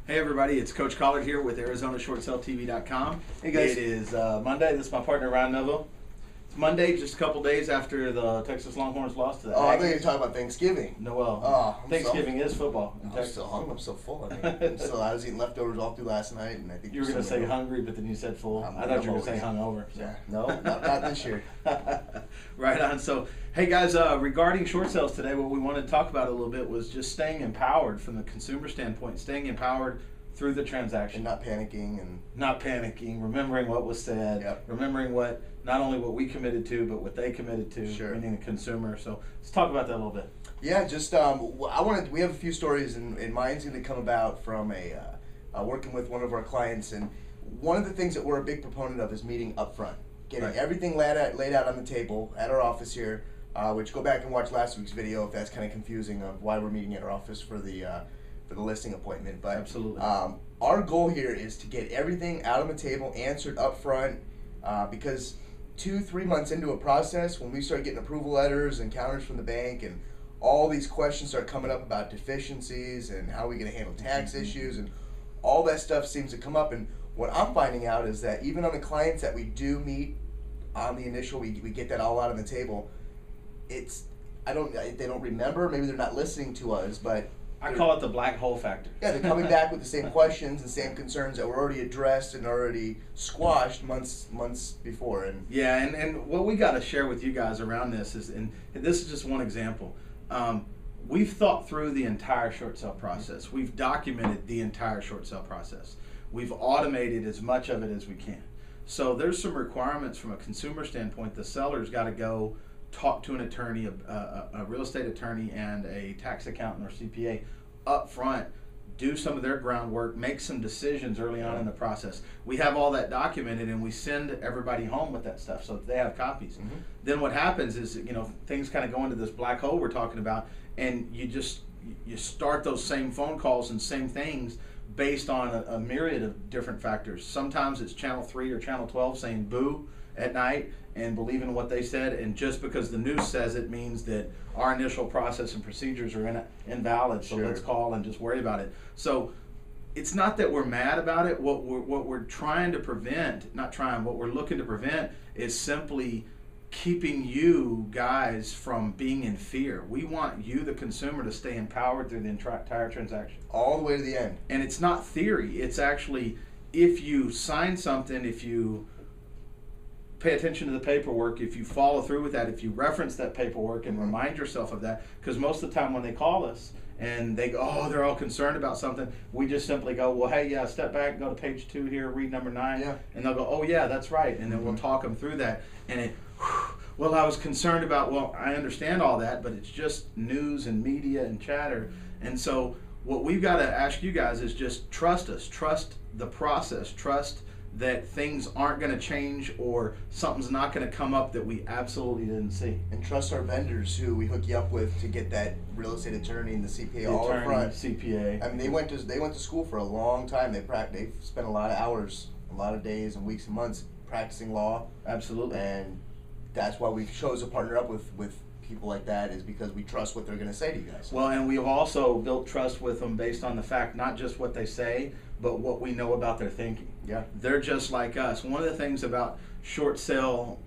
Hey everybody, it's Coach Collard here with ArizonaShortSaleTV.com. Hey guys. It is Monday. This is my partner Ryan Melville. It's Monday, just a couple days after the Texas Longhorns lost to the I thought you Aggies. were talking about Thanksgiving. No, well, I'm Thanksgiving is football in I'm Texas. still hungry. I'm still full. I was eating leftovers all through last night, and I think You were going to say hungry, but then you said full. I thought you were going to say hungover. So. Yeah, no, not this year. Right on. So, hey guys, regarding short sales today, what we wanted to talk about a little bit was just staying empowered from the consumer standpoint, staying empowered through the transaction. And not panicking remembering what was said, Yep. remembering not only what we committed to, but what they committed to, Sure. meaning the consumer. So let's talk about that a little bit. Yeah, just we have a few stories, and mine's going to come about from working with one of our clients, and one of the things that we're a big proponent of is meeting up front, getting Right. everything laid out on the table at our office here. Which go back and watch last week's video if that's kind of confusing of why we're meeting at our office for the listing appointment. But Absolutely. Our goal here is to get everything out on the table, answered up front, because 2-3 months into a process, when we start getting approval letters and counters from the bank and all these questions start coming up about deficiencies and how we're going to handle tax issues, and all that stuff seems to come up. And what I'm finding out is that even on the clients that we do meet on the initial, we get that all out on the table. They don't remember, maybe they're not listening to us, but I call it the black hole factor. yeah, they're coming back with the same questions and same concerns that were already addressed and already squashed months before. And Yeah, and what we got to share with you guys around this is, and this is just one example, we've thought through the entire short sale process. We've documented the entire short sale process. We've automated as much of it as we can. So there's some requirements from a consumer standpoint. The seller's got to go talk to an attorney, a real estate attorney and a tax accountant or CPA up front, do some of their groundwork, make some decisions early on in the process. We have all that documented, and we send everybody home with that stuff so that they have copies. Mm-hmm. Then what happens is, things kind of go into this black hole we're talking about, and you start those same phone calls and same things based on a myriad of different factors. Sometimes it's channel 3 or channel 12 saying boo at night and believing what they said, and just because the news says it means that our initial process and procedures are invalid, so Sure. let's call and just worry about it. So it's not that we're mad about it. What we're trying to prevent, what we're looking to prevent is simply keeping you guys from being in fear. We want you, the consumer, to stay empowered through the entire transaction. all the way to the end. And it's not theory. It's actually, if you sign something, if you pay attention to the paperwork, if you follow through with that, if you reference that paperwork and remind yourself of that, because most of the time when they call us and they go, oh, they're all concerned about something, we just simply go, well, hey, yeah, step back, go to page 2 here, read number 9, Yeah. and they'll go, oh yeah, that's right, and then we'll talk them through that, and well, I was concerned about, well, I understand all that, but it's just news and media and chatter, and so what we've got to ask you guys is just trust us, trust the process, trust that things aren't going to change or something's not going to come up that we absolutely didn't see. And trust our vendors who we hook you up with to get that real estate attorney and the CPA all up front. CPA. I mean, they went to school for a long time. They've spent a lot of hours, a lot of days and weeks and months practicing law. Absolutely. And that's why we chose to partner up with people like that, is because we trust what they're going to say to you guys. Well, and we've also built trust with them based on the fact, not just what they say, but what we know about their thinking. Yeah. They're just like us. One of the things about short sale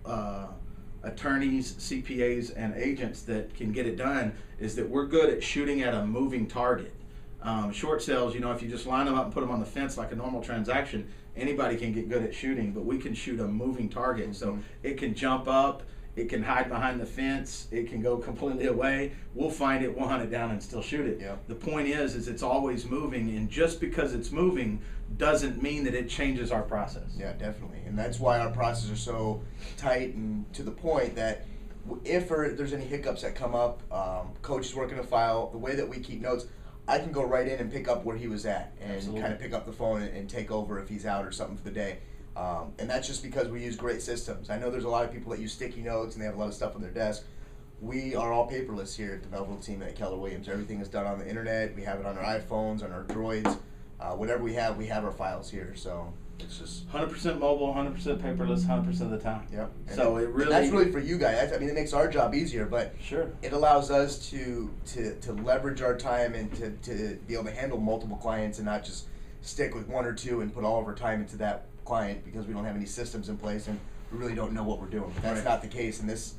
attorneys, CPAs, and agents that can get it done is that we're good at shooting at a moving target. Short sales, if you just line them up and put them on the fence like a normal transaction, anybody can get good at shooting, but we can shoot a moving target. So it can jump up, it can hide behind the fence, it can go completely away. We'll find it, we'll hunt it down and still shoot it. Yeah. The point is it's always moving, and just because it's moving doesn't mean that it changes our process. Yeah, definitely. And that's why our processes are so tight and to the point that if there's any hiccups that come up, coach is working a file, the way that we keep notes, I can go right in and pick up where he was at and Absolutely. kind of pick up the phone and take over if he's out or something for the day. And that's just because we use great systems. I know there's a lot of people that use sticky notes and they have a lot of stuff on their desk. We are all paperless here at the Melville team at Keller Williams. Everything is done on the internet. We have it on our iPhones, on our Droids. Whatever we have our files here. So it's just 100% mobile, 100% paperless, 100% of the time. Yep. So and it really, that's really for you guys. I mean, it makes our job easier, but sure. it allows us to leverage our time and to be able to handle multiple clients and not just stick with one or two and put all of our time into that client because we don't have any systems in place and we really don't know what we're doing. But that's not the case in this.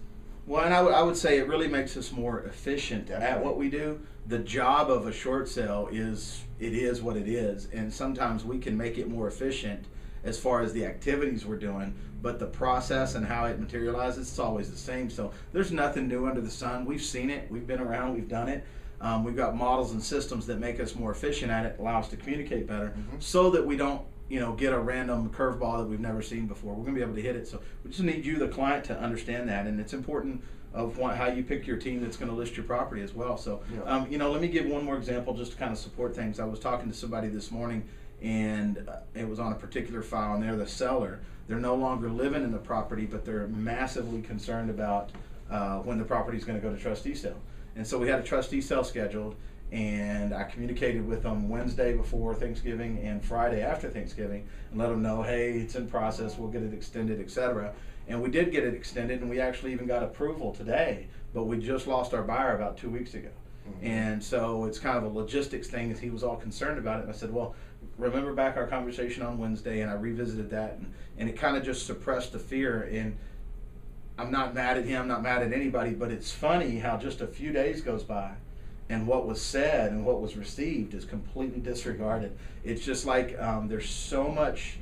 Well, and I would say it really makes us more efficient Definitely. at what we do. The job of a short sale is what it is, and sometimes we can make it more efficient as far as the activities we're doing, but the process and how it materializes, it's always the same. So there's nothing new under the sun. We've seen it, we've been around, we've done it. We've got models and systems that make us more efficient at it, allow us to communicate better, so that we don't, get a random curveball that we've never seen before. We're going to be able to hit it. So we just need you, the client, to understand that, and it's important of how you pick your team that's going to list your property as well. So, let me give one more example just to kind of support things. I was talking to somebody this morning, and it was on a particular file, and they're the seller. They're no longer living in the property, but they're massively concerned about when the property is going to go to trustee sale. And so we had a trustee sale scheduled, and I communicated with them Wednesday before Thanksgiving and Friday after Thanksgiving and let them know, hey, it's in process, we'll get it extended, etc. And we did get it extended, and we actually even got approval today, but we just lost our buyer about 2 weeks ago. And so it's kind of a logistics thing, as he was all concerned about it. And I said, well, remember back our conversation on Wednesday, and I revisited that, and it kind of just suppressed the fear. And I'm not mad at him, not mad at anybody, but it's funny how just a few days goes by and what was said and what was received is completely disregarded. It's just like there's so much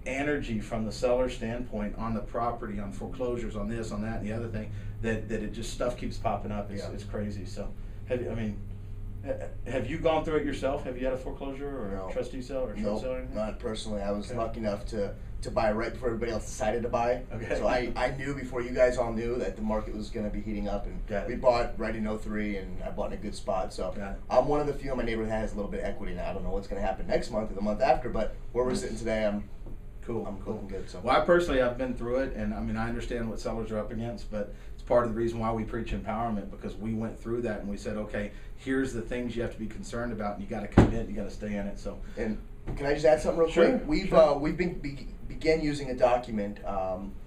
energy from the seller standpoint on the property, on foreclosures, on this, on that, and the other thing, that it just stuff keeps popping up. It's crazy. So, have you gone through it yourself? Have you had a foreclosure or a trustee sale or a short sale? Or anything? Not personally. I was lucky enough to buy right before everybody else decided to buy. Okay. So I knew before you guys all knew that the market was going to be heating up, and we bought right in 03, and I bought in a good spot. So I'm one of the few in my neighborhood that has a little bit of equity now. I don't know what's going to happen next month or the month after, but where we're sitting today, I'm looking good. So. Well, I've been through it, and I understand what sellers are up against, but it's part of the reason why we preach empowerment, because we went through that and we said, okay, here's the things you have to be concerned about, and you got to commit, you got to stay in it. So, and can I just add something real quick? We've began using a document.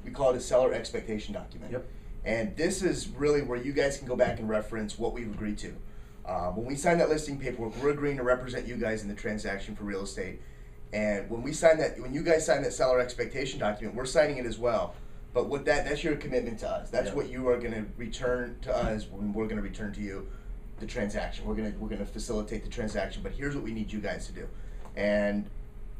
We call it a seller expectation document. Yep. And this is really where you guys can go back and reference what we've agreed to. When we sign that listing paperwork, we're agreeing to represent you guys in the transaction for real estate. And when you guys sign that seller expectation document, we're signing it as well. But that's your commitment to us. That's what you are going to return to us when we're going to return to you the transaction. We're going to facilitate the transaction. But here's what we need you guys to do. And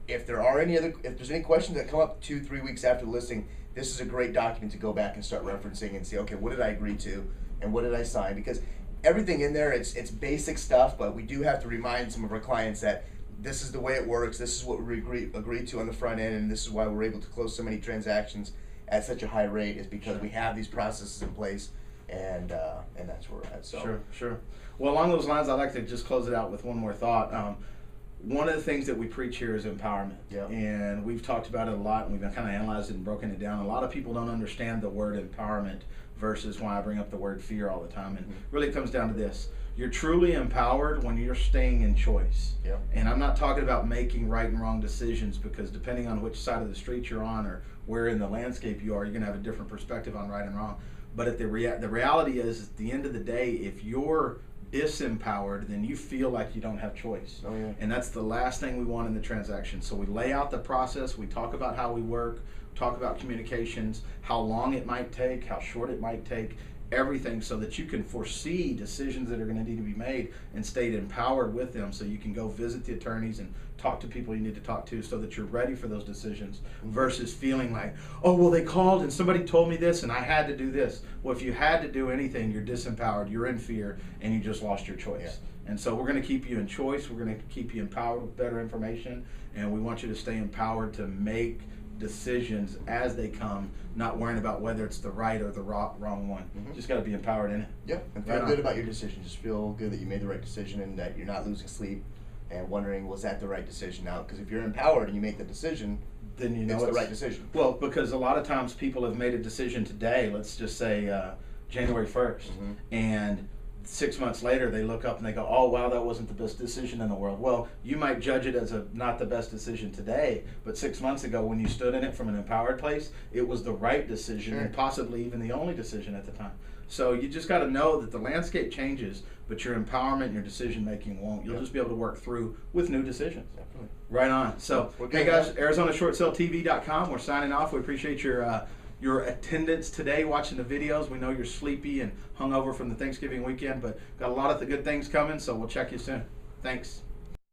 if there's any questions that come up 2-3 weeks after the listing, this is a great document to go back and start referencing and see, okay, what did I agree to and what did I sign? Because everything in there, it's basic stuff, but we do have to remind some of our clients that this is the way it works, this is what we agreed to on the front end, and this is why we're able to close so many transactions at such a high rate, is because we have these processes in place, and that's where we're at. So. Sure. Well, along those lines, I'd like to just close it out with one more thought. One of the things that we preach here is empowerment, and we've talked about it a lot, and we've kind of analyzed it and broken it down. A lot of people don't understand the word empowerment versus why I bring up the word fear all the time, and really it comes down to this. You're truly empowered when you're staying in choice. And I'm not talking about making right and wrong decisions, because depending on which side of the street you're on or where in the landscape you are, you're going to have a different perspective on right and wrong. But the reality is, at the end of the day, if you're disempowered, then you feel like you don't have choice. And that's the last thing we want in the transaction. So we lay out the process, we talk about how we work, talk about communications, how long it might take, how short it might take, everything, so that you can foresee decisions that are going to need to be made and stay empowered with them, so you can go visit the attorneys and talk to people you need to talk to, so that you're ready for those decisions, versus feeling like, oh, well, they called and somebody told me this and I had to do this. Well, if you had to do anything, you're disempowered, you're in fear, and you just lost your choice. And so we're going to keep you in choice, we're going to keep you empowered with better information, and we want you to stay empowered to make decisions as they come, not worrying about whether it's the right or the wrong one. Just got to be empowered in it. And feel good about your decision. Just feel good that you made the right decision and that you're not losing sleep and wondering, was that the right decision now? Because if you're empowered and you make the decision, then you know it's the right decision. Well, because a lot of times people have made a decision today, let's just say January 1st, and 6 months later they look up and they go, oh wow, that wasn't the best decision in the world. Well, you might judge it as not the best decision today, but 6 months ago when you stood in it from an empowered place, it was the right decision, and possibly even the only decision at the time. So you just got to know that the landscape changes, but your empowerment and your decision making won't. You'll just be able to work through with new decisions. Definitely. Right on. So, hey guys, ArizonaShortSaleTV.com. We're signing off. We appreciate your attendance today, watching the videos. We know you're sleepy and hungover from the Thanksgiving weekend, but got a lot of the good things coming, so we'll check you soon. Thanks.